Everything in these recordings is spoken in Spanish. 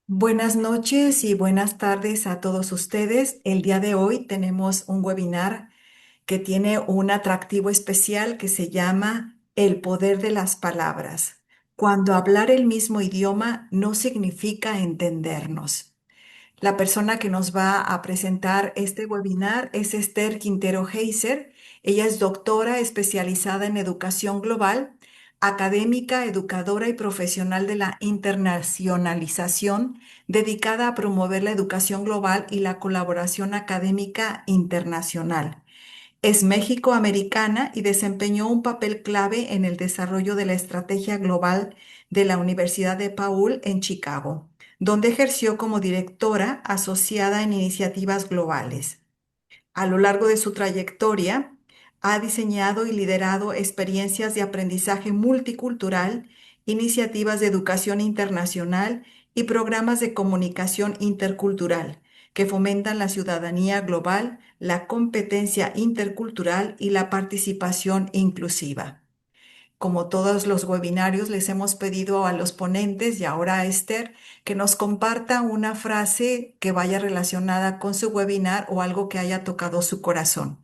Buenas noches y buenas tardes a todos ustedes. El día de hoy tenemos un webinar que tiene un atractivo especial que se llama El poder de las palabras. Cuando hablar el mismo idioma no significa entendernos. La persona que nos va a presentar este webinar es Esther Quintero Heiser. Ella es doctora especializada en educación global, académica, educadora y profesional de la internacionalización, dedicada a promover la educación global y la colaboración académica internacional. Es México-americana y desempeñó un papel clave en el desarrollo de la estrategia global de la Universidad de Paul en Chicago, donde ejerció como directora asociada en iniciativas globales. A lo largo de su trayectoria, ha diseñado y liderado experiencias de aprendizaje multicultural, iniciativas de educación internacional y programas de comunicación intercultural que fomentan la ciudadanía global, la competencia intercultural y la participación inclusiva. Como todos los webinarios, les hemos pedido a los ponentes y ahora a Esther que nos comparta una frase que vaya relacionada con su webinar o algo que haya tocado su corazón.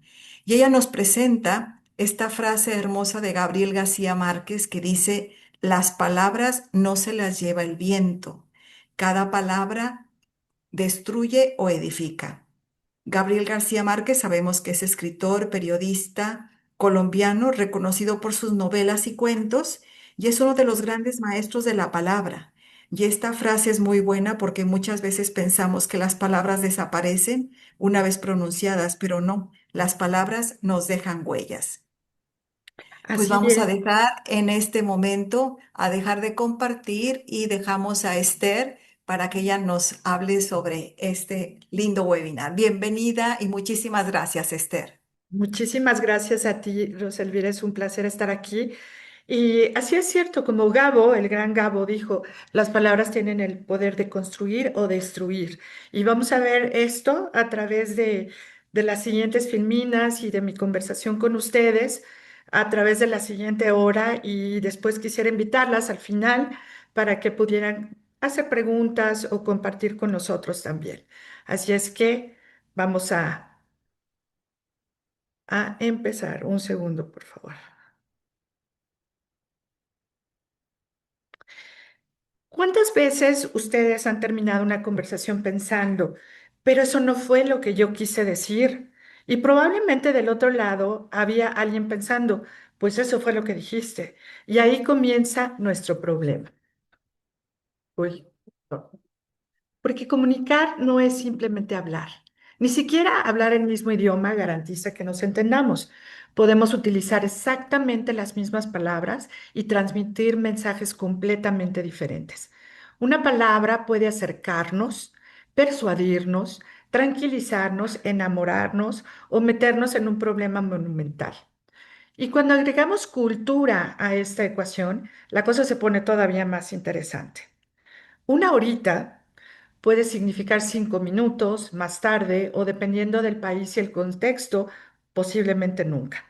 Y ella nos presenta esta frase hermosa de Gabriel García Márquez que dice, las palabras no se las lleva el viento. Cada palabra destruye o edifica. Gabriel García Márquez sabemos que es escritor, periodista colombiano, reconocido por sus novelas y cuentos, y es uno de los grandes maestros de la palabra. Y esta frase es muy buena porque muchas veces pensamos que las palabras desaparecen una vez pronunciadas, pero no, las palabras nos dejan huellas. Pues Así vamos a es. dejar en este momento a dejar de compartir y dejamos a Esther para que ella nos hable sobre este lindo webinar. Bienvenida y muchísimas gracias, Esther. Muchísimas gracias a ti, Roselvira. Es un placer estar aquí. Y así es cierto, como Gabo, el gran Gabo, dijo, las palabras tienen el poder de construir o destruir. Y vamos a ver esto a través de las siguientes filminas y de mi conversación con ustedes, a través de la siguiente hora. Y después quisiera invitarlas al final para que pudieran hacer preguntas o compartir con nosotros también. Así es que vamos a empezar. Un segundo, por favor. ¿Cuántas veces ustedes han terminado una conversación pensando, pero eso no fue lo que yo quise decir? Y probablemente del otro lado había alguien pensando, pues eso fue lo que dijiste. Y ahí comienza nuestro problema. Uy, no. Porque comunicar no es simplemente hablar. Ni siquiera hablar el mismo idioma garantiza que nos entendamos. Podemos utilizar exactamente las mismas palabras y transmitir mensajes completamente diferentes. Una palabra puede acercarnos, persuadirnos, tranquilizarnos, enamorarnos o meternos en un problema monumental. Y cuando agregamos cultura a esta ecuación, la cosa se pone todavía más interesante. Una horita puede significar 5 minutos más tarde o dependiendo del país y el contexto, posiblemente nunca.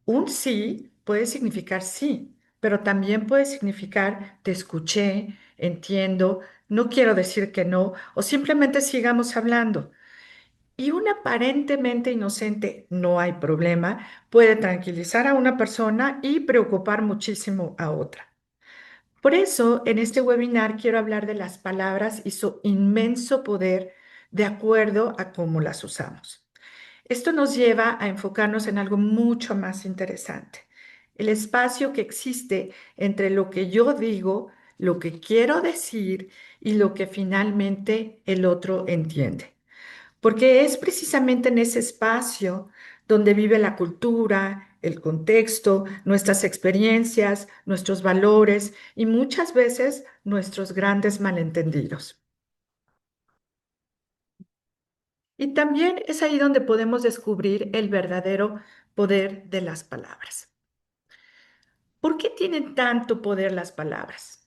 Un sí puede significar sí, pero también puede significar te escuché, entiendo, no quiero decir que no o simplemente sigamos hablando. Y un aparentemente inocente no hay problema puede tranquilizar a una persona y preocupar muchísimo a otra. Por eso, en este webinar quiero hablar de las palabras y su inmenso poder de acuerdo a cómo las usamos. Esto nos lleva a enfocarnos en algo mucho más interesante, el espacio que existe entre lo que yo digo, lo que quiero decir y lo que finalmente el otro entiende porque es precisamente en ese espacio donde vive la cultura, el contexto, nuestras experiencias, nuestros valores y muchas veces nuestros grandes malentendidos. Y también es ahí donde podemos descubrir el verdadero poder de las palabras. ¿Por qué tienen tanto poder las palabras?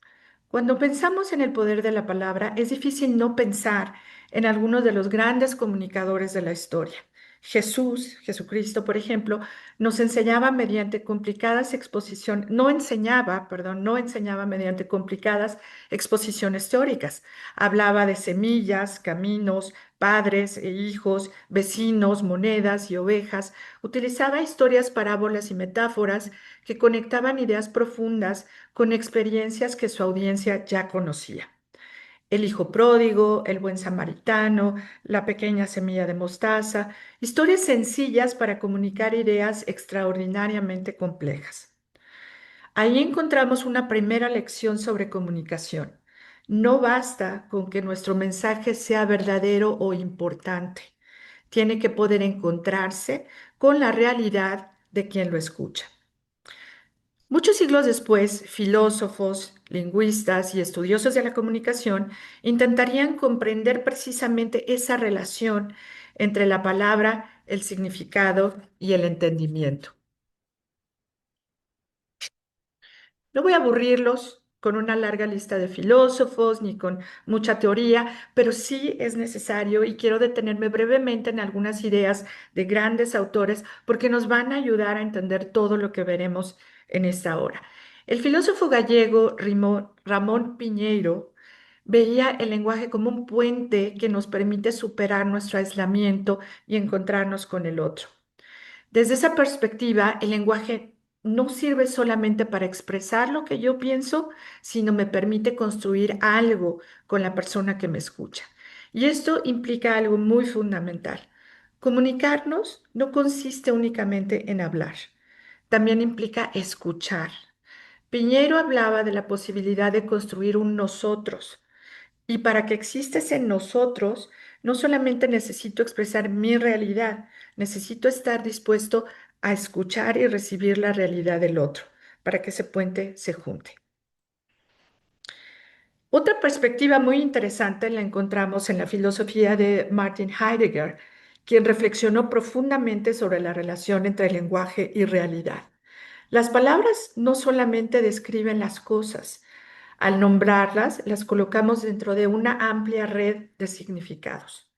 Cuando pensamos en el poder de la palabra, es difícil no pensar en algunos de los grandes comunicadores de la historia. Jesucristo, por ejemplo, nos enseñaba mediante complicadas exposiciones, no enseñaba, perdón, no enseñaba mediante complicadas exposiciones teóricas. Hablaba de semillas, caminos, padres e hijos, vecinos, monedas y ovejas. Utilizaba historias, parábolas y metáforas que conectaban ideas profundas con experiencias que su audiencia ya conocía. El hijo pródigo, el buen samaritano, la pequeña semilla de mostaza, historias sencillas para comunicar ideas extraordinariamente complejas. Ahí encontramos una primera lección sobre comunicación. No basta con que nuestro mensaje sea verdadero o importante. Tiene que poder encontrarse con la realidad de quien lo escucha. Muchos siglos después, filósofos, lingüistas y estudiosos de la comunicación intentarían comprender precisamente esa relación entre la palabra, el significado y el entendimiento. No voy a aburrirlos con una larga lista de filósofos ni con mucha teoría, pero sí es necesario y quiero detenerme brevemente en algunas ideas de grandes autores porque nos van a ayudar a entender todo lo que veremos en esta hora. El filósofo gallego Ramón Piñeiro veía el lenguaje como un puente que nos permite superar nuestro aislamiento y encontrarnos con el otro. Desde esa perspectiva, el lenguaje no sirve solamente para expresar lo que yo pienso, sino me permite construir algo con la persona que me escucha. Y esto implica algo muy fundamental. Comunicarnos no consiste únicamente en hablar, también implica escuchar. Piñero hablaba de la posibilidad de construir un nosotros, y para que exista en nosotros, no solamente necesito expresar mi realidad, necesito estar dispuesto a escuchar y recibir la realidad del otro, para que ese puente se junte. Otra perspectiva muy interesante la encontramos en la filosofía de Martin Heidegger, quien reflexionó profundamente sobre la relación entre lenguaje y realidad. Las palabras no solamente describen las cosas, al nombrarlas, las colocamos dentro de una amplia red de significados.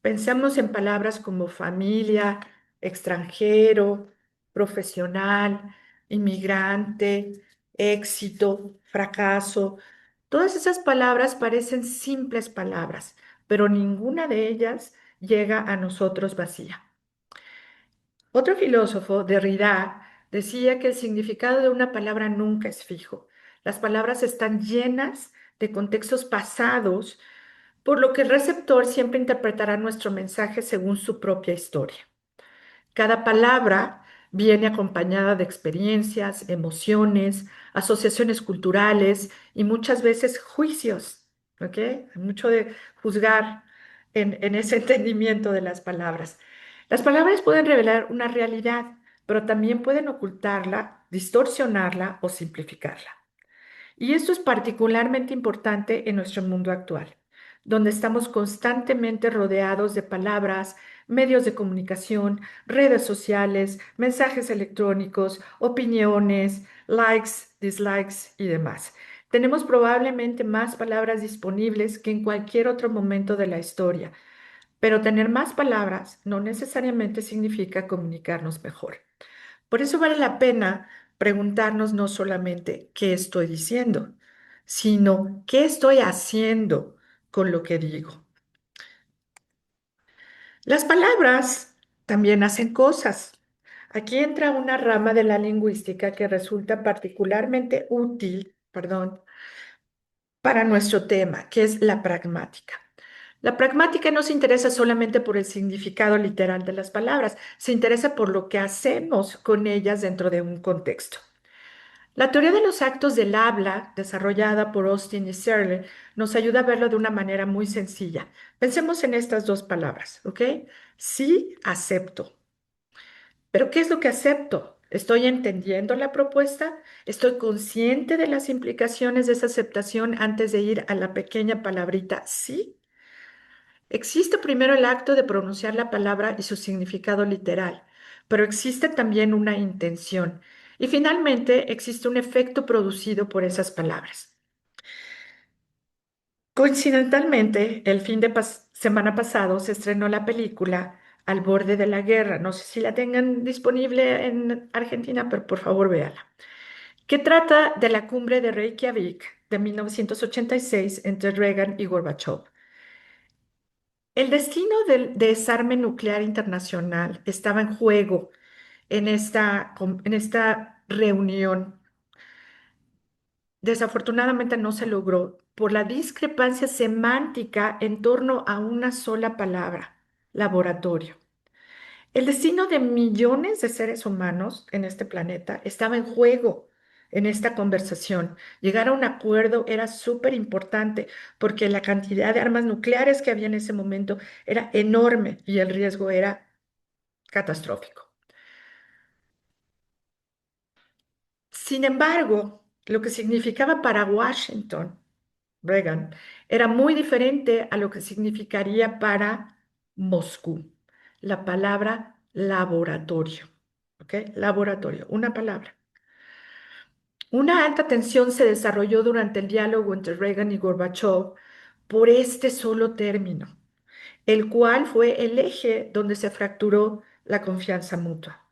Pensamos en palabras como familia, extranjero, profesional, inmigrante, éxito, fracaso. Todas esas palabras parecen simples palabras, pero ninguna de ellas llega a nosotros vacía. Otro filósofo, Derrida, decía que el significado de una palabra nunca es fijo. Las palabras están llenas de contextos pasados, por lo que el receptor siempre interpretará nuestro mensaje según su propia historia. Cada palabra viene acompañada de experiencias, emociones, asociaciones culturales y muchas veces juicios, ¿ok? Hay mucho de juzgar en ese entendimiento de las palabras. Las palabras pueden revelar una realidad, pero también pueden ocultarla, distorsionarla o simplificarla. Y esto es particularmente importante en nuestro mundo actual, donde estamos constantemente rodeados de palabras, medios de comunicación, redes sociales, mensajes electrónicos, opiniones, likes, dislikes y demás. Tenemos probablemente más palabras disponibles que en cualquier otro momento de la historia, pero tener más palabras no necesariamente significa comunicarnos mejor. Por eso vale la pena preguntarnos no solamente qué estoy diciendo, sino qué estoy haciendo con lo que digo. Las palabras también hacen cosas. Aquí entra una rama de la lingüística que resulta particularmente útil, perdón, para nuestro tema, que es la pragmática. La pragmática no se interesa solamente por el significado literal de las palabras, se interesa por lo que hacemos con ellas dentro de un contexto. La teoría de los actos del habla, desarrollada por Austin y Searle, nos ayuda a verlo de una manera muy sencilla. Pensemos en estas dos palabras, ¿ok? Sí, acepto. Pero ¿qué es lo que acepto? ¿Estoy entendiendo la propuesta? ¿Estoy consciente de las implicaciones de esa aceptación antes de ir a la pequeña palabrita sí? Existe primero el acto de pronunciar la palabra y su significado literal, pero existe también una intención. Y finalmente existe un efecto producido por esas palabras. Coincidentalmente, el fin de semana pasado se estrenó la película al borde de la guerra. No sé si la tengan disponible en Argentina, pero por favor véala. Que trata de la cumbre de Reykjavik de 1986 entre Reagan y Gorbachev. El destino del desarme nuclear internacional estaba en juego en esta reunión. Desafortunadamente no se logró por la discrepancia semántica en torno a una sola palabra, laboratorio. El destino de millones de seres humanos en este planeta estaba en juego en esta conversación. Llegar a un acuerdo era súper importante porque la cantidad de armas nucleares que había en ese momento era enorme y el riesgo era catastrófico. Sin embargo, lo que significaba para Washington, Reagan, era muy diferente a lo que significaría para Moscú. La palabra laboratorio, ¿ok? Laboratorio, una palabra. Una alta tensión se desarrolló durante el diálogo entre Reagan y Gorbachev por este solo término, el cual fue el eje donde se fracturó la confianza mutua.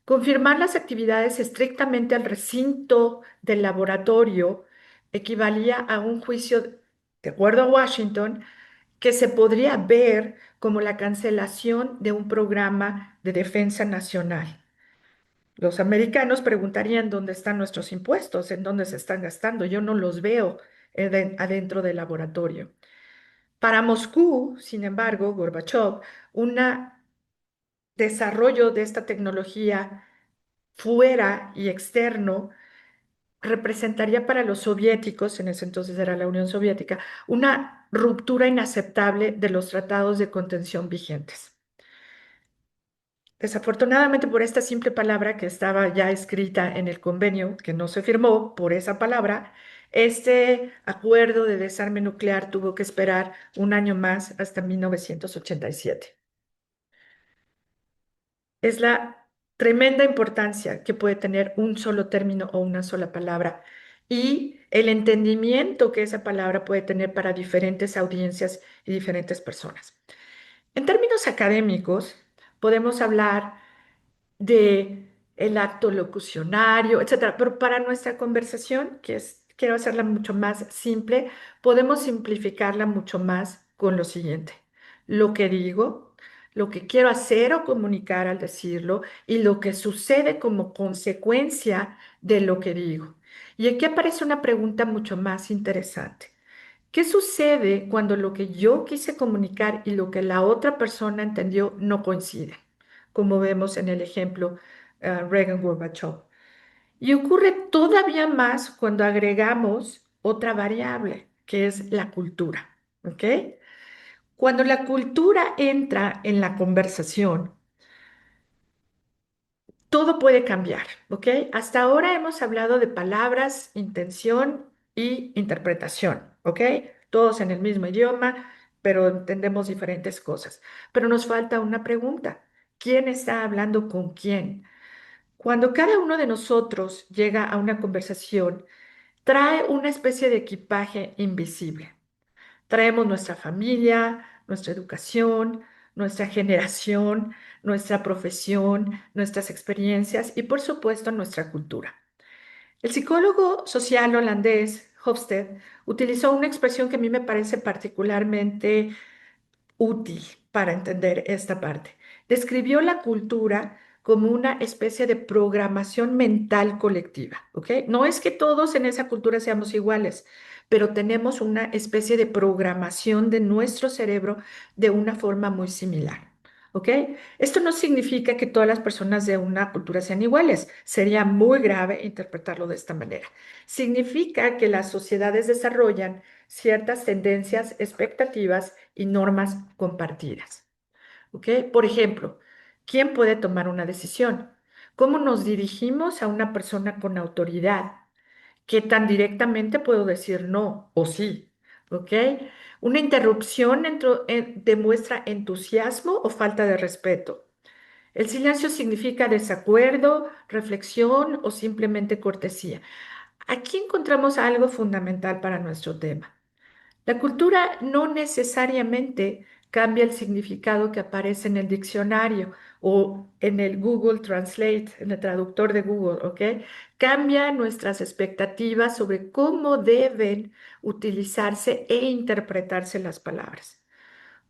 Confirmar las actividades estrictamente al recinto del laboratorio equivalía a un juicio, de acuerdo a Washington, que se podría ver como la cancelación de un programa de defensa nacional. Los americanos preguntarían dónde están nuestros impuestos, en dónde se están gastando. Yo no los veo adentro del laboratorio. Para Moscú, sin embargo, Gorbachev, un desarrollo de esta tecnología fuera y externo representaría para los soviéticos, en ese entonces era la Unión Soviética, una ruptura inaceptable de los tratados de contención vigentes. Desafortunadamente por esta simple palabra que estaba ya escrita en el convenio, que no se firmó por esa palabra, este acuerdo de desarme nuclear tuvo que esperar un año más hasta 1987. Es la tremenda importancia que puede tener un solo término o una sola palabra y el entendimiento que esa palabra puede tener para diferentes audiencias y diferentes personas. En términos académicos, podemos hablar de el acto locucionario, etcétera. Pero para nuestra conversación, quiero hacerla mucho más simple, podemos simplificarla mucho más con lo siguiente. Lo que digo, lo que quiero hacer o comunicar al decirlo y lo que sucede como consecuencia de lo que digo. Y aquí aparece una pregunta mucho más interesante. ¿Qué sucede cuando lo que yo quise comunicar y lo que la otra persona entendió no coinciden? Como vemos en el ejemplo Reagan-Gorbachev. Y ocurre todavía más cuando agregamos otra variable, que es la cultura. ¿Ok? Cuando la cultura entra en la conversación, todo puede cambiar, ¿ok? Hasta ahora hemos hablado de palabras, intención y interpretación, ¿ok? Todos en el mismo idioma, pero entendemos diferentes cosas. Pero nos falta una pregunta. ¿Quién está hablando con quién? Cuando cada uno de nosotros llega a una conversación, trae una especie de equipaje invisible. Traemos nuestra familia, nuestra educación, nuestra generación, nuestra profesión, nuestras experiencias y por supuesto nuestra cultura. El psicólogo social holandés Hofstede utilizó una expresión que a mí me parece particularmente útil para entender esta parte. Describió la cultura como una especie de programación mental colectiva, ¿ok? No es que todos en esa cultura seamos iguales, pero tenemos una especie de programación de nuestro cerebro de una forma muy similar, ¿ok? Esto no significa que todas las personas de una cultura sean iguales. Sería muy grave interpretarlo de esta manera. Significa que las sociedades desarrollan ciertas tendencias, expectativas y normas compartidas. ¿Ok? Por ejemplo, ¿quién puede tomar una decisión? ¿Cómo nos dirigimos a una persona con autoridad? ¿Qué tan directamente puedo decir no o sí? ¿Ok? Una interrupción demuestra entusiasmo o falta de respeto. El silencio significa desacuerdo, reflexión o simplemente cortesía. Aquí encontramos algo fundamental para nuestro tema. La cultura no necesariamente cambia el significado que aparece en el diccionario o en el Google Translate, en el traductor de Google, ¿ok? Cambia nuestras expectativas sobre cómo deben utilizarse e interpretarse las palabras.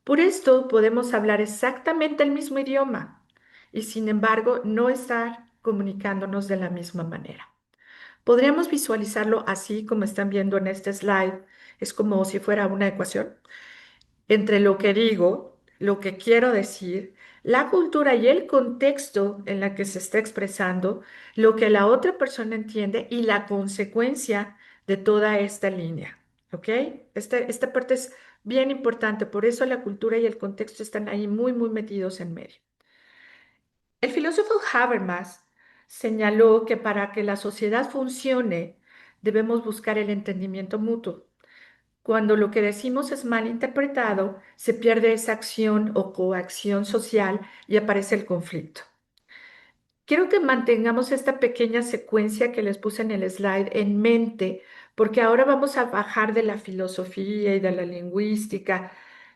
Por esto podemos hablar exactamente el mismo idioma y sin embargo no estar comunicándonos de la misma manera. Podríamos visualizarlo así como están viendo en este slide. Es como si fuera una ecuación entre lo que digo, lo que quiero decir, la cultura y el contexto en la que se está expresando, lo que la otra persona entiende y la consecuencia de toda esta línea. ¿Ok? Esta parte es bien importante, por eso la cultura y el contexto están ahí muy, muy metidos en medio. El filósofo Habermas señaló que para que la sociedad funcione, debemos buscar el entendimiento mutuo. Cuando lo que decimos es mal interpretado, se pierde esa acción o coacción social y aparece el conflicto. Quiero que mantengamos esta pequeña secuencia que les puse en el slide en mente, porque ahora vamos a bajar de la filosofía y de la lingüística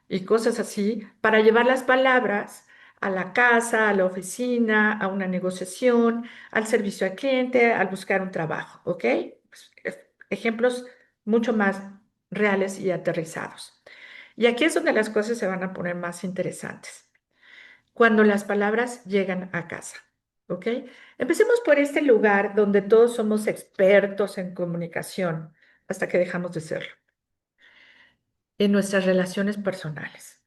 y cosas así para llevar las palabras a la casa, a la oficina, a una negociación, al servicio al cliente, al buscar un trabajo, ¿ok? Pues, ejemplos mucho más reales y aterrizados. Y aquí es donde las cosas se van a poner más interesantes cuando las palabras llegan a casa. ¿Ok? Empecemos por este lugar donde todos somos expertos en comunicación hasta que dejamos de serlo, en nuestras relaciones personales.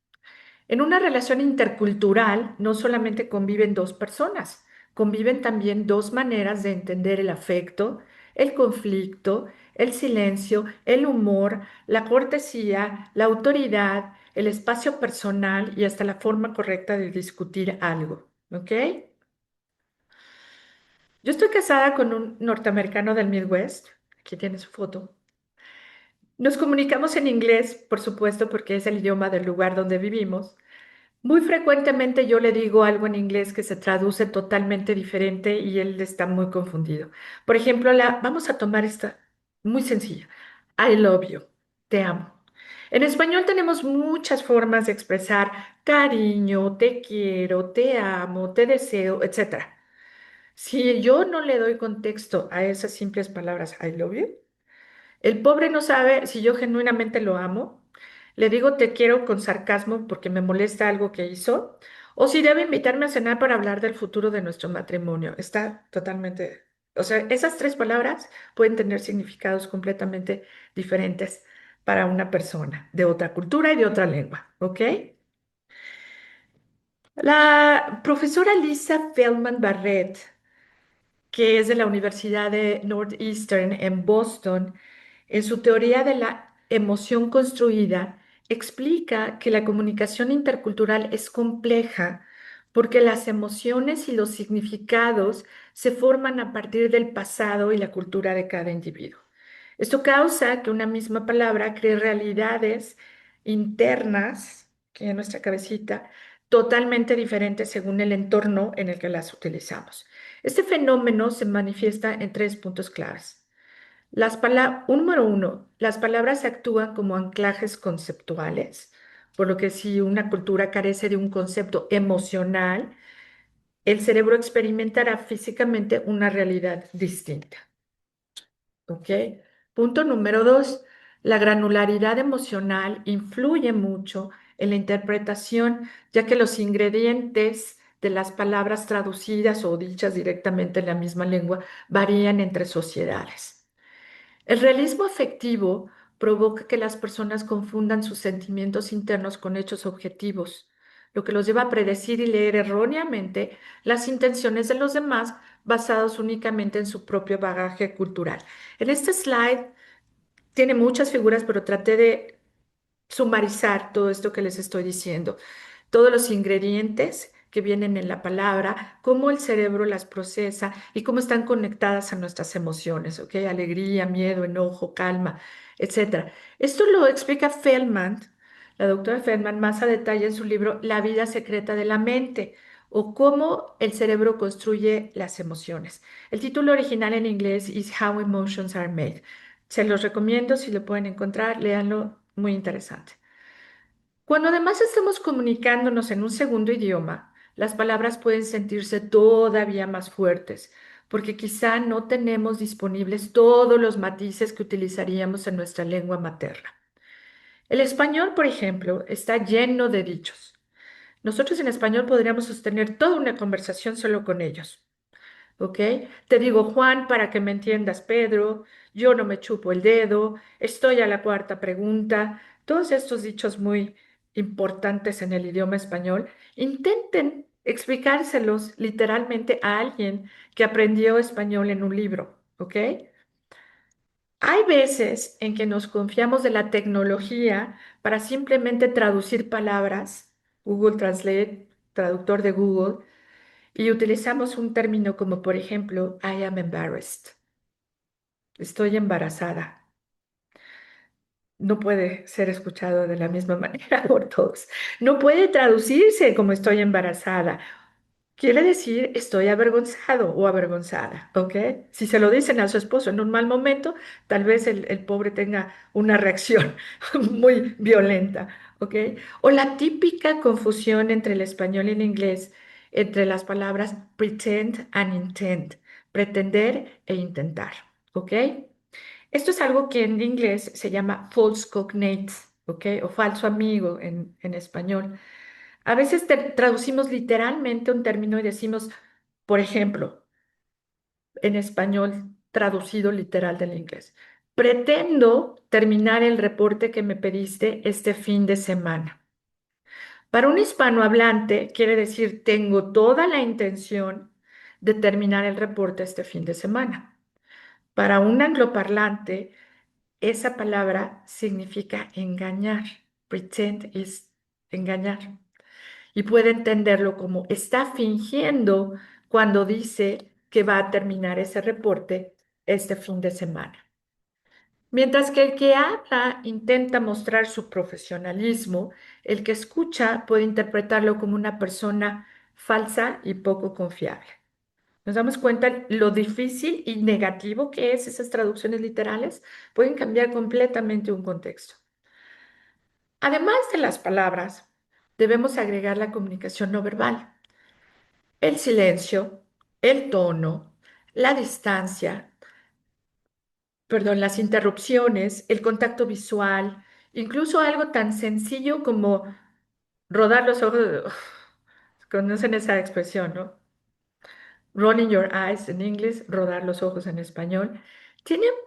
En una relación intercultural no solamente conviven dos personas, conviven también dos maneras de entender el afecto, el conflicto, el silencio, el humor, la cortesía, la autoridad, el espacio personal y hasta la forma correcta de discutir algo. ¿Ok? Yo estoy casada con un norteamericano del Midwest. Aquí tiene su foto. Nos comunicamos en inglés, por supuesto, porque es el idioma del lugar donde vivimos. Muy frecuentemente yo le digo algo en inglés que se traduce totalmente diferente y él está muy confundido. Por ejemplo, vamos a tomar esta muy sencilla. I love you. Te amo. En español tenemos muchas formas de expresar cariño, te quiero, te amo, te deseo, etcétera. Si yo no le doy contexto a esas simples palabras I love you, el pobre no sabe si yo genuinamente lo amo, le digo te quiero con sarcasmo porque me molesta algo que hizo, o si debe invitarme a cenar para hablar del futuro de nuestro matrimonio. Está totalmente, o sea, esas tres palabras pueden tener significados completamente diferentes para una persona de otra cultura y de otra lengua, ¿ok? La profesora Lisa Feldman Barrett, que es de la Universidad de Northeastern en Boston, en su teoría de la emoción construida, explica que la comunicación intercultural es compleja porque las emociones y los significados se forman a partir del pasado y la cultura de cada individuo. Esto causa que una misma palabra cree realidades internas, que en nuestra cabecita, totalmente diferentes según el entorno en el que las utilizamos. Este fenómeno se manifiesta en tres puntos claves. Número uno, las palabras actúan como anclajes conceptuales, por lo que si una cultura carece de un concepto emocional, el cerebro experimentará físicamente una realidad distinta. ¿Ok? Punto número dos, la granularidad emocional influye mucho en la interpretación, ya que los ingredientes de las palabras traducidas o dichas directamente en la misma lengua varían entre sociedades. El realismo afectivo provoca que las personas confundan sus sentimientos internos con hechos objetivos, lo que los lleva a predecir y leer erróneamente las intenciones de los demás basados únicamente en su propio bagaje cultural. En este slide tiene muchas figuras, pero traté de sumarizar todo esto que les estoy diciendo, todos los ingredientes que vienen en la palabra, cómo el cerebro las procesa y cómo están conectadas a nuestras emociones, ¿ok? Alegría, miedo, enojo, calma, etcétera. Esto lo explica Feldman, la doctora Feldman, más a detalle en su libro La vida secreta de la mente o cómo el cerebro construye las emociones. El título original en inglés es How Emotions Are Made. Se los recomiendo si lo pueden encontrar, léanlo, muy interesante. Cuando además estamos comunicándonos en un segundo idioma, las palabras pueden sentirse todavía más fuertes, porque quizá no tenemos disponibles todos los matices que utilizaríamos en nuestra lengua materna. El español, por ejemplo, está lleno de dichos. Nosotros en español podríamos sostener toda una conversación solo con ellos. ¿Ok? Te digo Juan para que me entiendas, Pedro, yo no me chupo el dedo, estoy a la cuarta pregunta. Todos estos dichos muy importantes en el idioma español, intenten explicárselos literalmente a alguien que aprendió español en un libro, ¿ok? Hay veces en que nos confiamos de la tecnología para simplemente traducir palabras, Google Translate, traductor de Google, y utilizamos un término como, por ejemplo, I am embarrassed. Estoy embarazada. No puede ser escuchado de la misma manera por todos. No puede traducirse como estoy embarazada. Quiere decir estoy avergonzado o avergonzada, ¿ok? Si se lo dicen a su esposo en un mal momento, tal vez el pobre tenga una reacción muy violenta, ¿ok? O la típica confusión entre el español y el inglés, entre las palabras pretend and intent, pretender e intentar, ¿ok? Esto es algo que en inglés se llama false cognate, ¿ok? O falso amigo en español. A veces traducimos literalmente un término y decimos, por ejemplo, en español traducido literal del inglés, pretendo terminar el reporte que me pediste este fin de semana. Para un hispanohablante quiere decir, tengo toda la intención de terminar el reporte este fin de semana. Para un angloparlante, esa palabra significa engañar. Pretend es engañar. Y puede entenderlo como está fingiendo cuando dice que va a terminar ese reporte este fin de semana. Mientras que el que habla intenta mostrar su profesionalismo, el que escucha puede interpretarlo como una persona falsa y poco confiable. Nos damos cuenta lo difícil y negativo que es esas traducciones literales, pueden cambiar completamente un contexto. Además de las palabras, debemos agregar la comunicación no verbal. El silencio, el tono, la distancia, perdón, las interrupciones, el contacto visual, incluso algo tan sencillo como rodar los ojos. Conocen esa expresión, ¿no? Rolling your eyes en inglés, rodar los ojos en español.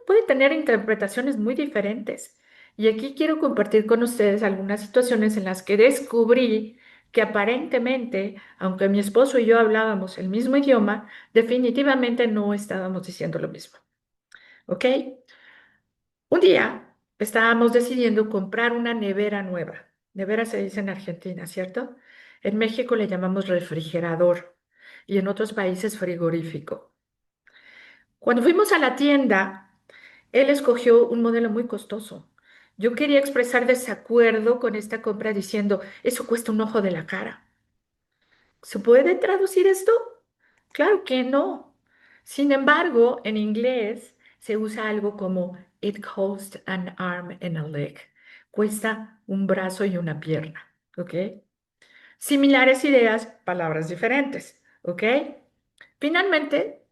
Puede tener interpretaciones muy diferentes. Y aquí quiero compartir con ustedes algunas situaciones en las que descubrí que aparentemente, aunque mi esposo y yo hablábamos el mismo idioma, definitivamente no estábamos diciendo lo mismo. ¿Ok? Un día estábamos decidiendo comprar una nevera nueva. Nevera se dice en Argentina, ¿cierto? En México le llamamos refrigerador y en otros países frigorífico. Cuando fuimos a la tienda, él escogió un modelo muy costoso. Yo quería expresar desacuerdo con esta compra diciendo, eso cuesta un ojo de la cara. ¿Se puede traducir esto? Claro que no. Sin embargo, en inglés se usa algo como it costs an arm and a leg. Cuesta un brazo y una pierna. ¿Ok? Similares ideas, palabras diferentes. ¿Ok? Finalmente,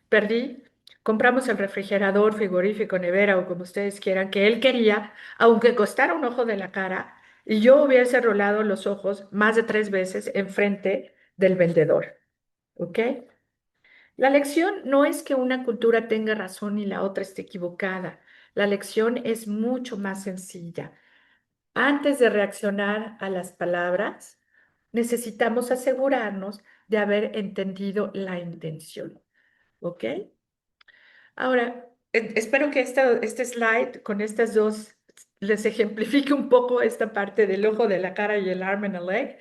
perdí. Compramos el refrigerador, frigorífico, nevera o como ustedes quieran, que él quería, aunque costara un ojo de la cara, y yo hubiese rolado los ojos más de 3 veces enfrente del vendedor. ¿Ok? La lección no es que una cultura tenga razón y la otra esté equivocada. La lección es mucho más sencilla. Antes de reaccionar a las palabras, necesitamos asegurarnos de haber entendido la intención. ¿Ok? Ahora, espero que este slide con estas dos les ejemplifique un poco esta parte del ojo de la cara y el arm and a leg.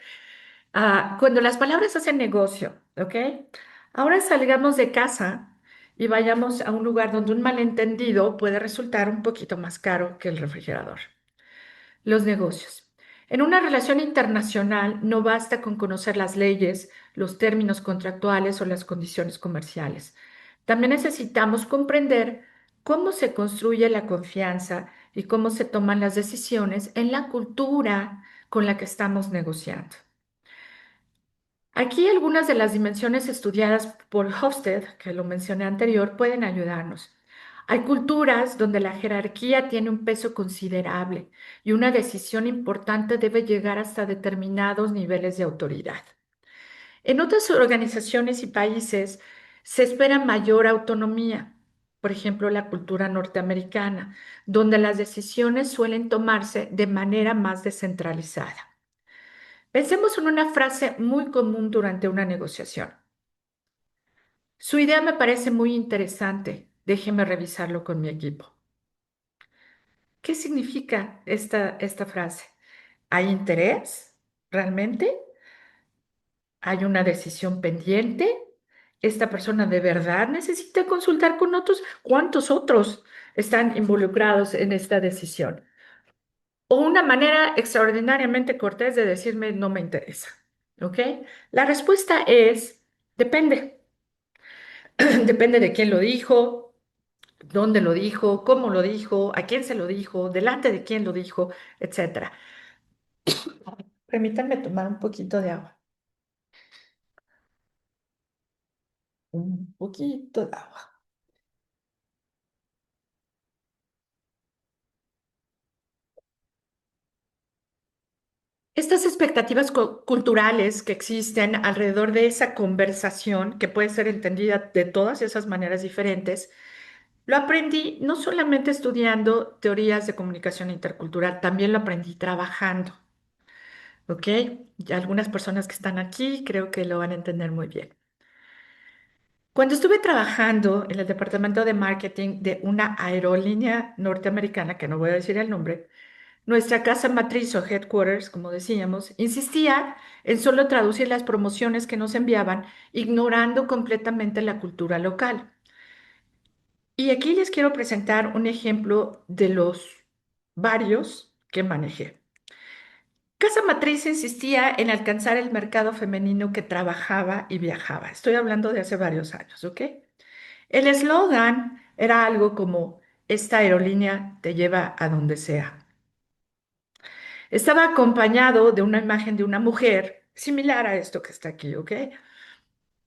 Cuando las palabras hacen negocio, ¿ok? Ahora salgamos de casa y vayamos a un lugar donde un malentendido puede resultar un poquito más caro que el refrigerador. Los negocios. En una relación internacional no basta con conocer las leyes, los términos contractuales o las condiciones comerciales. También necesitamos comprender cómo se construye la confianza y cómo se toman las decisiones en la cultura con la que estamos negociando. Aquí algunas de las dimensiones estudiadas por Hofstede, que lo mencioné anterior, pueden ayudarnos. Hay culturas donde la jerarquía tiene un peso considerable y una decisión importante debe llegar hasta determinados niveles de autoridad. En otras organizaciones y países se espera mayor autonomía, por ejemplo, la cultura norteamericana, donde las decisiones suelen tomarse de manera más descentralizada. Pensemos en una frase muy común durante una negociación. Su idea me parece muy interesante. Déjeme revisarlo con mi equipo. ¿Qué significa esta frase? ¿Hay interés? ¿Realmente? ¿Hay una decisión pendiente? ¿Esta persona de verdad necesita consultar con otros? ¿Cuántos otros están involucrados en esta decisión? O una manera extraordinariamente cortés de decirme no me interesa. ¿Ok? La respuesta es depende. Depende de quién lo dijo, dónde lo dijo, cómo lo dijo, a quién se lo dijo, delante de quién lo dijo, etcétera. Permítanme tomar un poquito de agua. Un poquito de agua. Estas expectativas culturales que existen alrededor de esa conversación, que puede ser entendida de todas esas maneras diferentes, lo aprendí no solamente estudiando teorías de comunicación intercultural, también lo aprendí trabajando, ¿ok? Y algunas personas que están aquí creo que lo van a entender muy bien. Cuando estuve trabajando en el departamento de marketing de una aerolínea norteamericana, que no voy a decir el nombre, nuestra casa matriz o headquarters, como decíamos, insistía en solo traducir las promociones que nos enviaban, ignorando completamente la cultura local. Y aquí les quiero presentar un ejemplo de los varios que manejé. Casa Matriz insistía en alcanzar el mercado femenino que trabajaba y viajaba. Estoy hablando de hace varios años, ¿ok? El eslogan era algo como, esta aerolínea te lleva a donde sea. Estaba acompañado de una imagen de una mujer similar a esto que está aquí, ¿ok?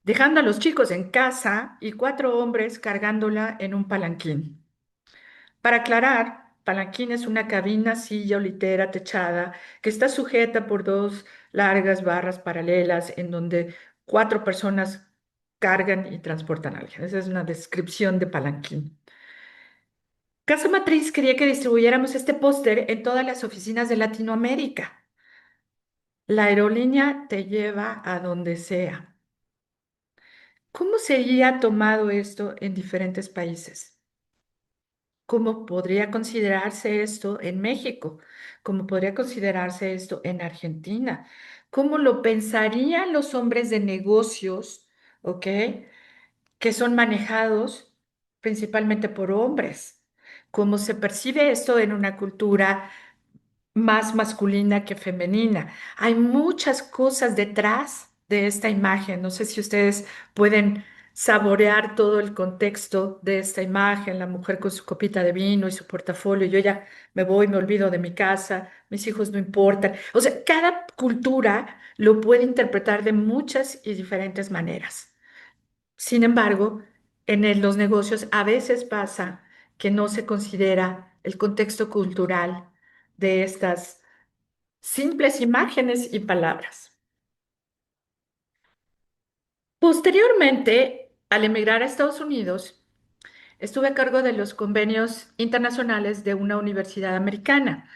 Dejando a los chicos en casa y cuatro hombres cargándola en un palanquín. Para aclarar, palanquín es una cabina, silla o litera techada que está sujeta por dos largas barras paralelas en donde cuatro personas cargan y transportan a alguien. Esa es una descripción de palanquín. Casa Matriz quería que distribuyéramos este póster en todas las oficinas de Latinoamérica. La aerolínea te lleva a donde sea. ¿Cómo sería tomado esto en diferentes países? ¿Cómo podría considerarse esto en México? ¿Cómo podría considerarse esto en Argentina? ¿Cómo lo pensarían los hombres de negocios, ok? Que son manejados principalmente por hombres. ¿Cómo se percibe esto en una cultura más masculina que femenina? Hay muchas cosas detrás de esta imagen. No sé si ustedes pueden saborear todo el contexto de esta imagen, la mujer con su copita de vino y su portafolio. Yo ya me voy, me olvido de mi casa, mis hijos no importan. O sea, cada cultura lo puede interpretar de muchas y diferentes maneras. Sin embargo, los negocios a veces pasa que no se considera el contexto cultural de estas simples imágenes y palabras. Posteriormente, al emigrar a Estados Unidos, estuve a cargo de los convenios internacionales de una universidad americana.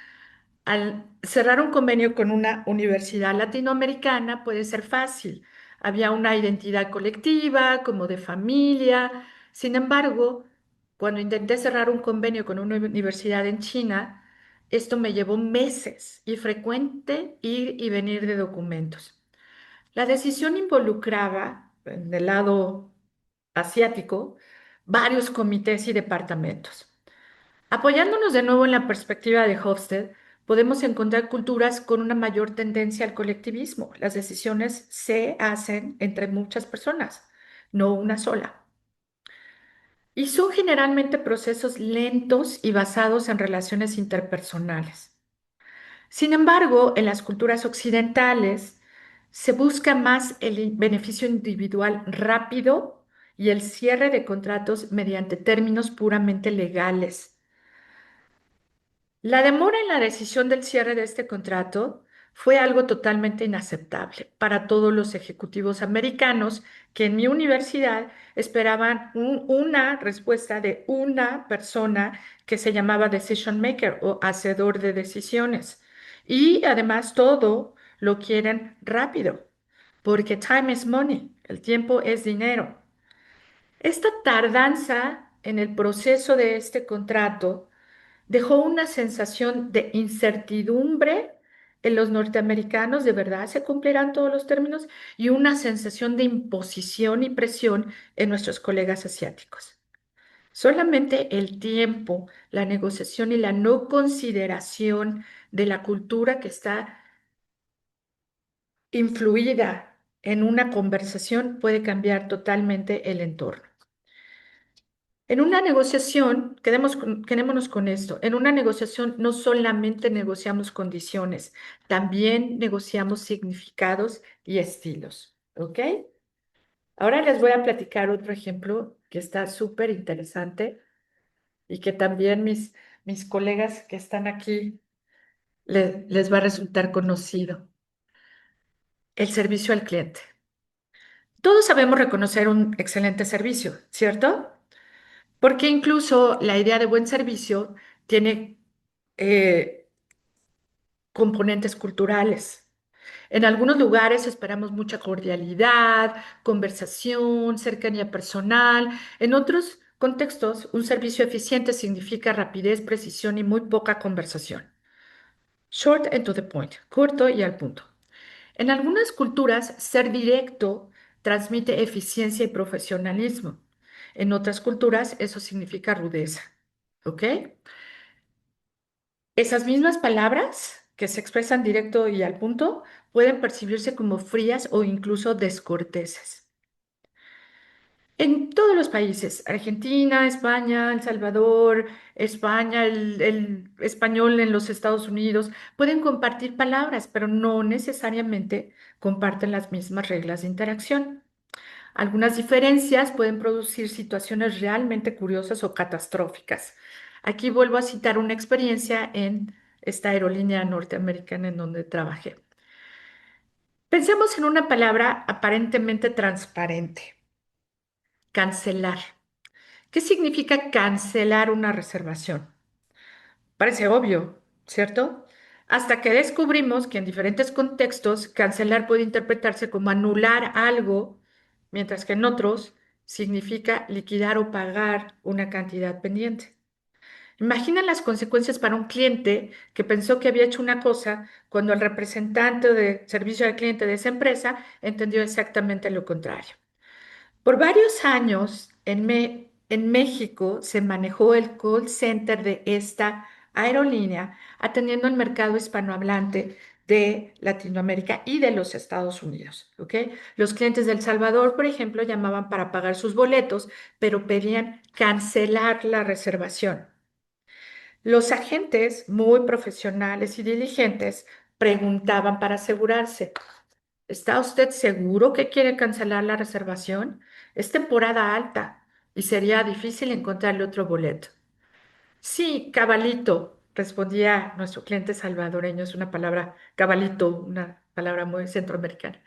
Al cerrar un convenio con una universidad latinoamericana puede ser fácil. Había una identidad colectiva, como de familia. Sin embargo, cuando intenté cerrar un convenio con una universidad en China, esto me llevó meses y frecuente ir y venir de documentos. La decisión involucraba, en el lado asiático, varios comités y departamentos. Apoyándonos de nuevo en la perspectiva de Hofstede, podemos encontrar culturas con una mayor tendencia al colectivismo. Las decisiones se hacen entre muchas personas, no una sola. Y son generalmente procesos lentos y basados en relaciones interpersonales. Sin embargo, en las culturas occidentales se busca más el beneficio individual rápido y el cierre de contratos mediante términos puramente legales. La demora en la decisión del cierre de este contrato fue algo totalmente inaceptable para todos los ejecutivos americanos que en mi universidad esperaban una respuesta de una persona que se llamaba decision maker o hacedor de decisiones. Y además todo lo quieren rápido, porque time is money, el tiempo es dinero. Esta tardanza en el proceso de este contrato dejó una sensación de incertidumbre en los norteamericanos, de verdad se cumplirán todos los términos, y una sensación de imposición y presión en nuestros colegas asiáticos. Solamente el tiempo, la negociación y la no consideración de la cultura que está influida en una conversación puede cambiar totalmente el entorno. En una negociación, quedémonos con esto, en una negociación no solamente negociamos condiciones, también negociamos significados y estilos, ¿ok? Ahora les voy a platicar otro ejemplo que está súper interesante y que también mis colegas que están aquí les va a resultar conocido. El servicio al cliente. Todos sabemos reconocer un excelente servicio, ¿cierto? Porque incluso la idea de buen servicio tiene eh, componentes culturales. En algunos lugares esperamos mucha cordialidad, conversación, cercanía personal. En otros contextos, un servicio eficiente significa rapidez, precisión y muy poca conversación. Short and to the point, corto y al punto. En algunas culturas, ser directo transmite eficiencia y profesionalismo. En otras culturas, eso significa rudeza. ¿Ok? Esas mismas palabras que se expresan directo y al punto pueden percibirse como frías o incluso descorteses. En todos los países, Argentina, España, El Salvador, España, el español en los Estados Unidos, pueden compartir palabras, pero no necesariamente comparten las mismas reglas de interacción. Algunas diferencias pueden producir situaciones realmente curiosas o catastróficas. Aquí vuelvo a citar una experiencia en esta aerolínea norteamericana en donde trabajé. Pensemos en una palabra aparentemente transparente, cancelar. ¿Qué significa cancelar una reservación? Parece obvio, ¿cierto? Hasta que descubrimos que en diferentes contextos cancelar puede interpretarse como anular algo, mientras que en otros significa liquidar o pagar una cantidad pendiente. Imagina las consecuencias para un cliente que pensó que había hecho una cosa cuando el representante de servicio al cliente de esa empresa entendió exactamente lo contrario. Por varios años en México se manejó el call center de esta aerolínea, atendiendo el mercado hispanohablante de Latinoamérica y de los Estados Unidos. ¿Ok? Los clientes de El Salvador, por ejemplo, llamaban para pagar sus boletos, pero pedían cancelar la reservación. Los agentes, muy profesionales y diligentes, preguntaban para asegurarse. ¿Está usted seguro que quiere cancelar la reservación? Es temporada alta y sería difícil encontrarle otro boleto. Sí, cabalito, respondía nuestro cliente salvadoreño. Es una palabra, cabalito, una palabra muy centroamericana.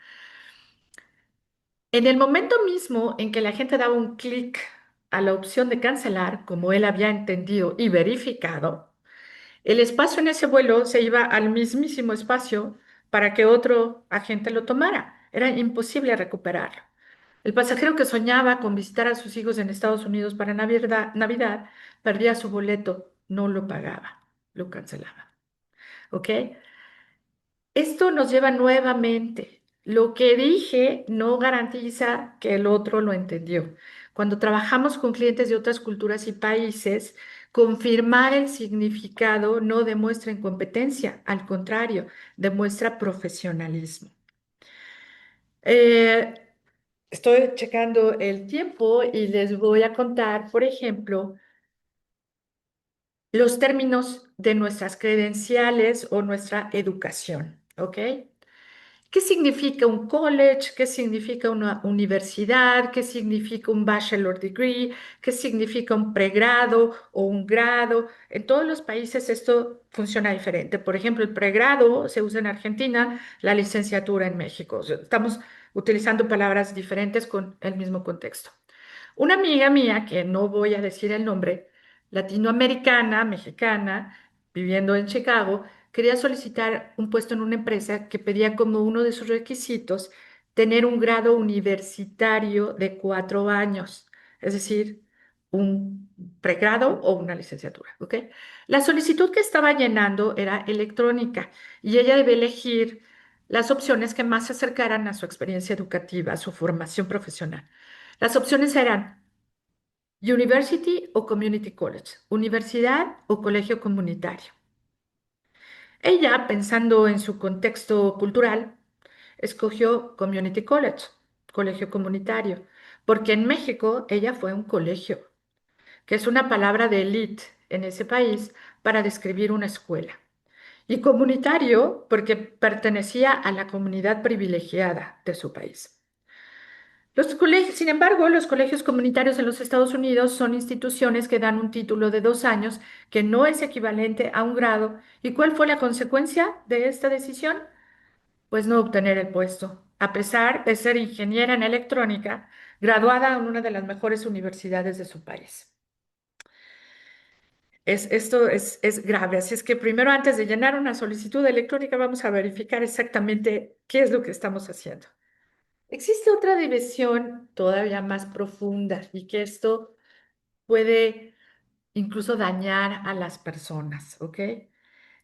En el momento mismo en que la gente daba un clic a la opción de cancelar, como él había entendido y verificado, el espacio en ese vuelo se iba al mismísimo espacio para que otro agente lo tomara. Era imposible recuperarlo. El pasajero que soñaba con visitar a sus hijos en Estados Unidos para Navidad perdía su boleto, no lo pagaba, lo cancelaba. ¿Ok? Esto nos lleva nuevamente. Lo que dije no garantiza que el otro lo entendió. Cuando trabajamos con clientes de otras culturas y países, confirmar el significado no demuestra incompetencia, al contrario, demuestra profesionalismo. Eh, Estoy checando el tiempo y les voy a contar, por ejemplo, los términos de nuestras credenciales o nuestra educación, ¿ok? ¿Qué significa un college? ¿Qué significa una universidad? ¿Qué significa un bachelor degree? ¿Qué significa un pregrado o un grado? En todos los países esto funciona diferente. Por ejemplo, el pregrado se usa en Argentina, la licenciatura en México. O sea, estamos utilizando palabras diferentes con el mismo contexto. Una amiga mía, que no voy a decir el nombre, latinoamericana, mexicana, viviendo en Chicago, quería solicitar un puesto en una empresa que pedía como uno de sus requisitos tener un grado universitario de 4 años, es decir, un pregrado o una licenciatura, ¿ok? La solicitud que estaba llenando era electrónica y ella debe elegir las opciones que más se acercaran a su experiencia educativa, a su formación profesional. Las opciones eran University o Community College, universidad o colegio comunitario. Ella, pensando en su contexto cultural, escogió Community College, colegio comunitario, porque en México ella fue a un colegio, que es una palabra de élite en ese país para describir una escuela. Y comunitario porque pertenecía a la comunidad privilegiada de su país. Sin embargo, los colegios comunitarios en los Estados Unidos son instituciones que dan un título de 2 años que no es equivalente a un grado. ¿Y cuál fue la consecuencia de esta decisión? Pues no obtener el puesto, a pesar de ser ingeniera en electrónica, graduada en una de las mejores universidades de su país. Esto es grave, así es que primero antes de llenar una solicitud electrónica vamos a verificar exactamente qué es lo que estamos haciendo. Existe otra división todavía más profunda y que esto puede incluso dañar a las personas, ¿ok?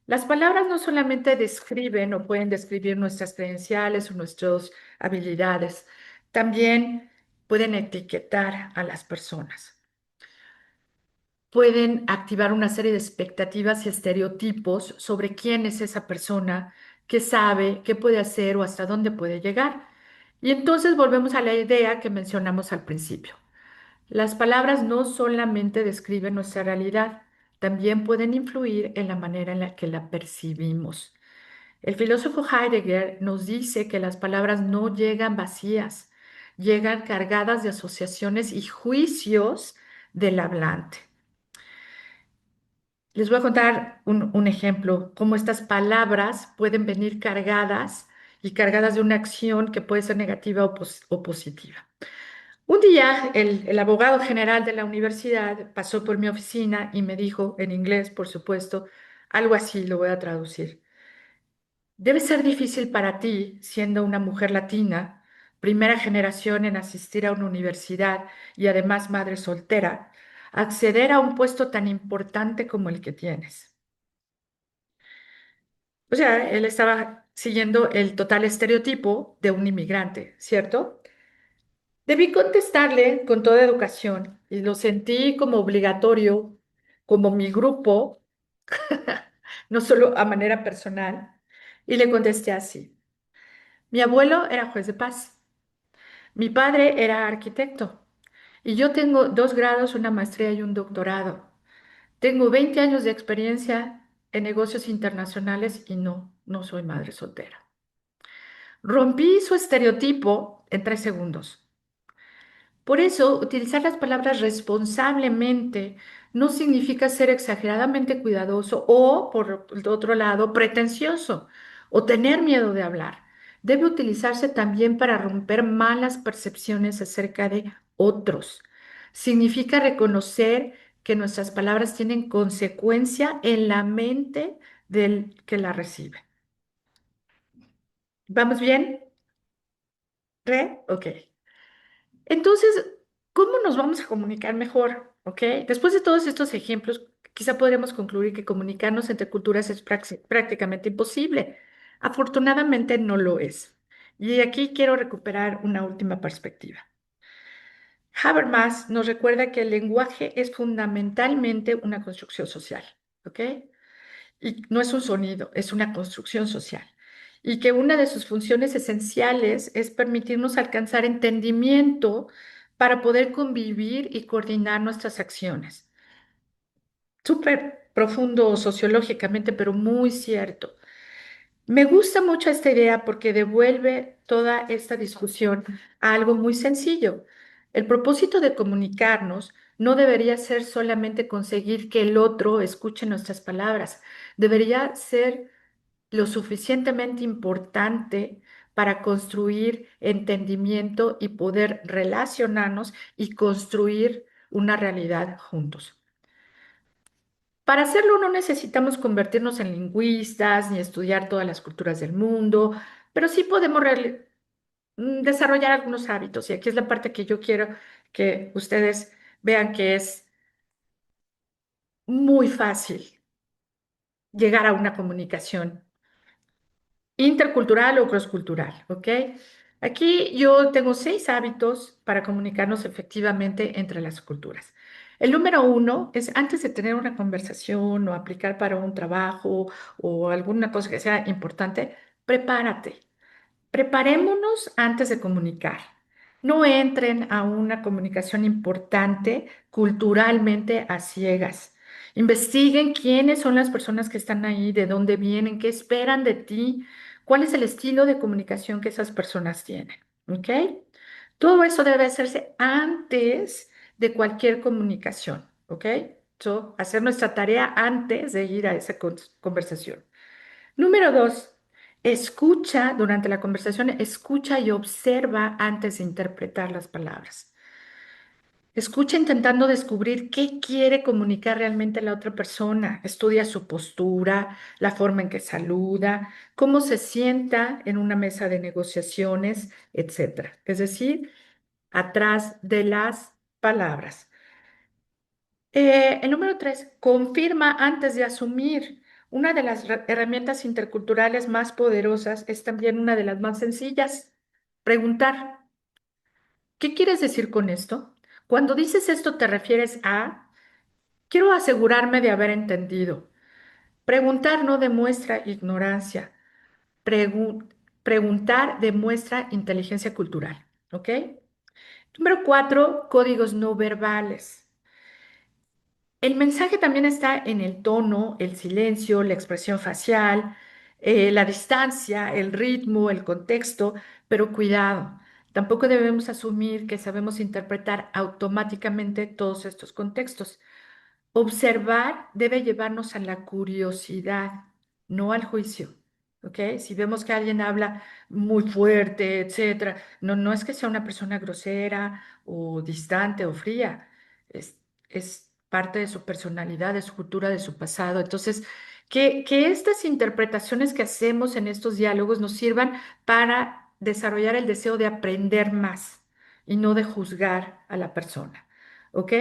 Las palabras no solamente describen o pueden describir nuestras credenciales o nuestras habilidades, también pueden etiquetar a las personas. Pueden activar una serie de expectativas y estereotipos sobre quién es esa persona, qué sabe, qué puede hacer o hasta dónde puede llegar. Y entonces volvemos a la idea que mencionamos al principio. Las palabras no solamente describen nuestra realidad, también pueden influir en la manera en la que la percibimos. El filósofo Heidegger nos dice que las palabras no llegan vacías, llegan cargadas de asociaciones y juicios del hablante. Les voy a contar un ejemplo, cómo estas palabras pueden venir cargadas y cargadas de una acción que puede ser negativa o positiva. Un día, el abogado general de la universidad pasó por mi oficina y me dijo, en inglés, por supuesto, algo así, lo voy a traducir. Debe ser difícil para ti, siendo una mujer latina, primera generación en asistir a una universidad y además madre soltera, acceder a un puesto tan importante como el que tienes. O sea, él estaba siguiendo el total estereotipo de un inmigrante, ¿cierto? Debí contestarle con toda educación y lo sentí como obligatorio, como mi grupo, no solo a manera personal, y le contesté así. Mi abuelo era juez de paz, mi padre era arquitecto y yo tengo 2 grados, una maestría y un doctorado. Tengo 20 años de experiencia en negocios internacionales y no soy madre soltera. Rompí su estereotipo en 3 segundos. Por eso, utilizar las palabras responsablemente no significa ser exageradamente cuidadoso o, por el otro lado, pretencioso o tener miedo de hablar. Debe utilizarse también para romper malas percepciones acerca de otros. Significa reconocer que nuestras palabras tienen consecuencia en la mente del que la recibe. ¿Vamos bien? ¿Re? Ok. Entonces, ¿cómo nos vamos a comunicar mejor? ¿Ok? Después de todos estos ejemplos, quizá podríamos concluir que comunicarnos entre culturas es prácticamente imposible. Afortunadamente no lo es. Y aquí quiero recuperar una última perspectiva. Habermas nos recuerda que el lenguaje es fundamentalmente una construcción social, ¿ok? Y no es un sonido, es una construcción social. Y que una de sus funciones esenciales es permitirnos alcanzar entendimiento para poder convivir y coordinar nuestras acciones. Súper. profundo sociológicamente, pero muy cierto. Me gusta mucho esta idea porque devuelve toda esta discusión a algo muy sencillo. El propósito de comunicarnos no debería ser solamente conseguir que el otro escuche nuestras palabras, debería ser lo suficientemente importante para construir entendimiento y poder relacionarnos y construir una realidad juntos. Para hacerlo no necesitamos convertirnos en lingüistas ni estudiar todas las culturas del mundo, pero sí podemos desarrollar algunos hábitos. Y aquí es la parte que yo quiero que ustedes vean que es muy fácil llegar a una comunicación intercultural o crosscultural, ¿ok? Aquí yo tengo 6 hábitos para comunicarnos efectivamente entre las culturas. El número 1 es antes de tener una conversación o aplicar para un trabajo o alguna cosa que sea importante, prepárate. Preparémonos antes de comunicar. No entren a una comunicación importante culturalmente a ciegas. Investiguen quiénes son las personas que están ahí, de dónde vienen, qué esperan de ti, cuál es el estilo de comunicación que esas personas tienen. ¿Ok? Todo eso debe hacerse antes de cualquier comunicación. ¿Ok? Hacer nuestra tarea antes de ir a esa conversación. Número 2, escucha durante la conversación, escucha y observa antes de interpretar las palabras. Escucha intentando descubrir qué quiere comunicar realmente la otra persona. Estudia su postura, la forma en que saluda, cómo se sienta en una mesa de negociaciones, etcétera. Es decir, atrás de las palabras. El número 3, confirma antes de asumir. Una de las herramientas interculturales más poderosas es también una de las más sencillas. Preguntar, ¿qué quieres decir con esto? Cuando dices esto te refieres a, quiero asegurarme de haber entendido. Preguntar no demuestra ignorancia. Pregu- Preguntar demuestra inteligencia cultural. ¿Ok? Número 4, códigos no verbales. El mensaje también está en el tono, el silencio, la expresión facial, la distancia, el ritmo, el contexto, pero cuidado, tampoco debemos asumir que sabemos interpretar automáticamente todos estos contextos. Observar debe llevarnos a la curiosidad, no al juicio. ¿Ok? Si vemos que alguien habla muy fuerte, etcétera, no, no es que sea una persona grosera o distante o fría, es parte de su personalidad, de su cultura, de su pasado. Entonces, que estas interpretaciones que hacemos en estos diálogos nos sirvan para desarrollar el deseo de aprender más y no de juzgar a la persona. ¿Ok?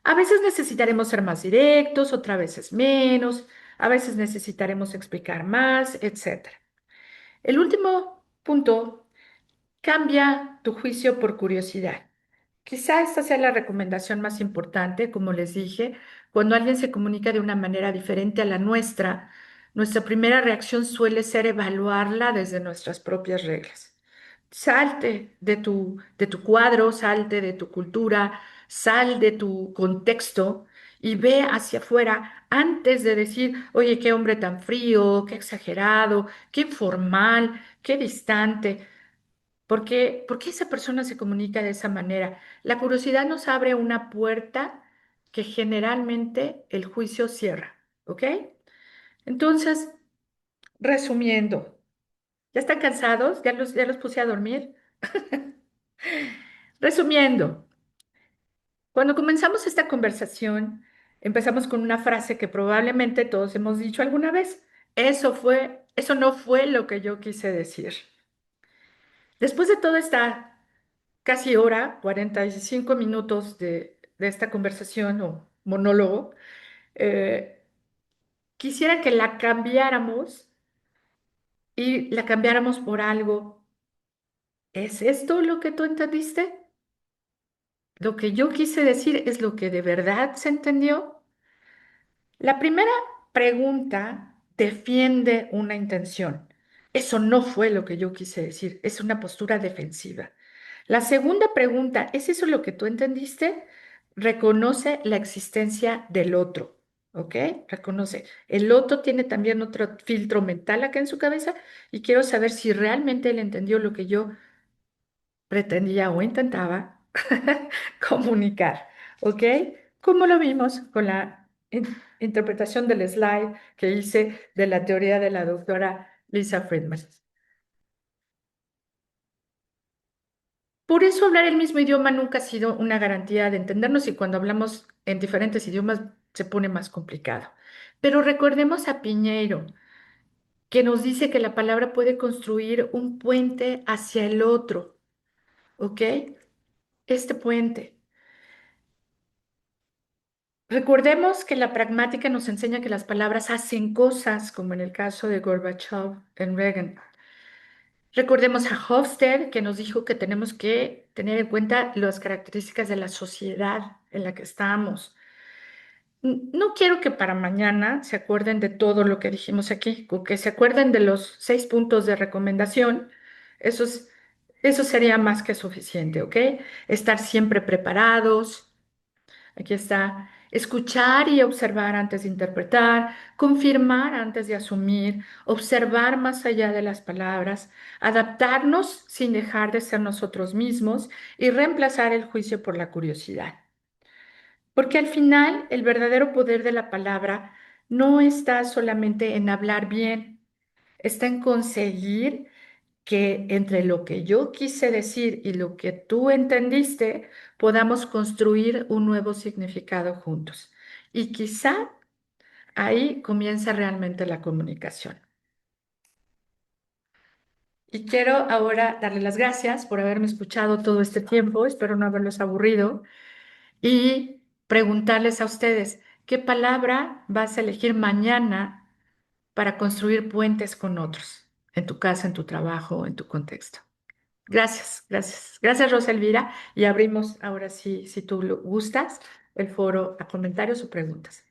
A veces necesitaremos ser más directos, otras veces menos, a veces necesitaremos explicar más, etcétera. El último punto, cambia tu juicio por curiosidad. Quizá esta sea la recomendación más importante, como les dije, cuando alguien se comunica de una manera diferente a la nuestra primera reacción suele ser evaluarla desde nuestras propias reglas. Salte de tu cuadro, salte de tu cultura, sal de tu contexto y ve hacia afuera antes de decir, oye, qué hombre tan frío, qué exagerado, qué informal, qué distante. Por qué esa persona se comunica de esa manera? La curiosidad nos abre una puerta que generalmente el juicio cierra, ¿ok? Entonces, resumiendo, ¿ya están cansados? Ya los puse a dormir? Resumiendo, cuando comenzamos esta conversación, empezamos con una frase que probablemente todos hemos dicho alguna vez. Eso no fue lo que yo quise decir. Después de toda esta casi hora, 45 minutos de esta conversación o monólogo, eh, quisiera que la cambiáramos y la cambiáramos por algo. ¿Es esto lo que tú entendiste? ¿Lo que yo quise decir es lo que de verdad se entendió? La primera pregunta defiende una intención. Eso no fue lo que yo quise decir, es una postura defensiva. La segunda pregunta, ¿es eso lo que tú entendiste? Reconoce la existencia del otro. ¿ok? Reconoce. El otro tiene también otro filtro mental acá en su cabeza y quiero saber si realmente él entendió lo que yo pretendía o intentaba comunicar, ¿ok? Como lo vimos con la interpretación del slide que hice de la teoría de la doctora Lisa Friedman. Por eso hablar el mismo idioma nunca ha sido una garantía de entendernos y cuando hablamos en diferentes idiomas se pone más complicado. Pero recordemos a Piñeiro, que nos dice que la palabra puede construir un puente hacia el otro, ¿ok? Este puente. Recordemos que la pragmática nos enseña que las palabras hacen cosas, como en el caso de Gorbachev en Reagan. Recordemos a Hofstede, que nos dijo que tenemos que tener en cuenta las características de la sociedad en la que estamos. No quiero que para mañana se acuerden de todo lo que dijimos aquí, o que se acuerden de los 6 puntos de recomendación. Eso eso sería más que suficiente, ¿ok? Estar siempre preparados. Aquí está. Escuchar y observar antes de interpretar, confirmar antes de asumir, observar más allá de las palabras, adaptarnos sin dejar de ser nosotros mismos y reemplazar el juicio por la curiosidad. Porque al final el verdadero poder de la palabra no está solamente en hablar bien, está en conseguir que entre lo que yo quise decir y lo que tú entendiste, podamos construir un nuevo significado juntos. Y quizá ahí comienza realmente la comunicación. Y quiero ahora darle las gracias por haberme escuchado todo este tiempo, espero no haberlos aburrido, y preguntarles a ustedes, ¿qué palabra vas a elegir mañana para construir puentes con otros, en tu casa, en tu trabajo, en tu contexto? Gracias, gracias. Gracias, Rosa Elvira. Y abrimos ahora sí, si tú lo gustas, el foro a comentarios o preguntas.